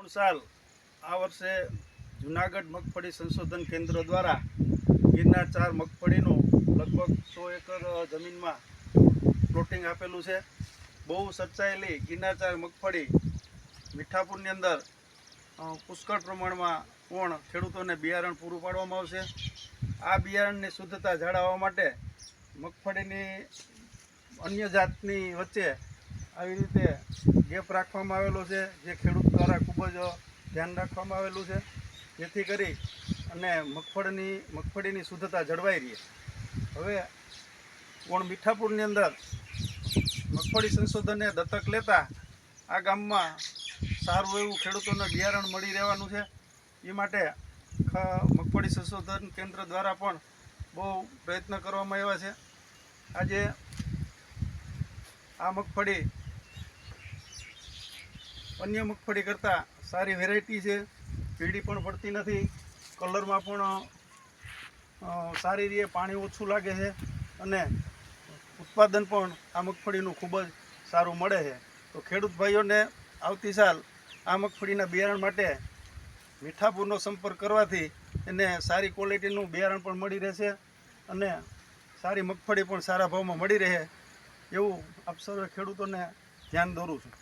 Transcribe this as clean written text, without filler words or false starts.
साल आ वर्षे जूनागढ़ मगफળી संशोधन केन्द्र द्वारा गिरनार 4 मगफળીનું लगभग 100 एकड़ जमीन में प्लॉटिंग आपेलू है। बहु सर्चायेली गिरनार 4 मगफળી मीठापुर अंदर पुष्कळ प्रमाण में पण खेडूतोने बियारण पूरुं पाडवामां आवशे। आ बियारणनी शुद्धता जाळववा माटे मगफળીની अन्य जातनी वच्चे આવી રીતે ગેપ રાખવામાં આવેલો છે, જે ખેડૂત દ્વારા ખૂબ જ ધ્યાન રાખવામાં આવેલું છે, જેથી કરી અને મગફળીની શુદ્ધતા જળવાઈ રહે। હવે કોણ મીઠાપુરની અંદર મગફળી સંશોધનને દત્તક લેતા આ ગામમાં સારું એવું ખેડૂતોને બિયારણ મળી રહેવાનું છે। એ માટે મગફળી સંશોધન કેન્દ્ર દ્વારા પણ બહુ પ્રયત્ન કરવામાં આવ્યા છે। આજે આ મગફળી अन्य मगफળી करता सारी वेरायटी है, पीड़ी पण पड़ती नहीं, कलर में पण सारी रीते पानी ओछू लागे है अने उत्पादन पण आ मगफળીનું खूब ज सारू मळे है। तो खेडूत भाईओने आवती साल आ मगफળીना बियारण माटे मीठापुरनो संपर्क करवाथी एने सारी क्वॉलिटीनुं बियारण पण मळी रहेशे अने सारी मगफળી पण सारा भावमां मळी रहे एवुं आप सर्वे खेडूतोने ध्यान दोरुं छुं।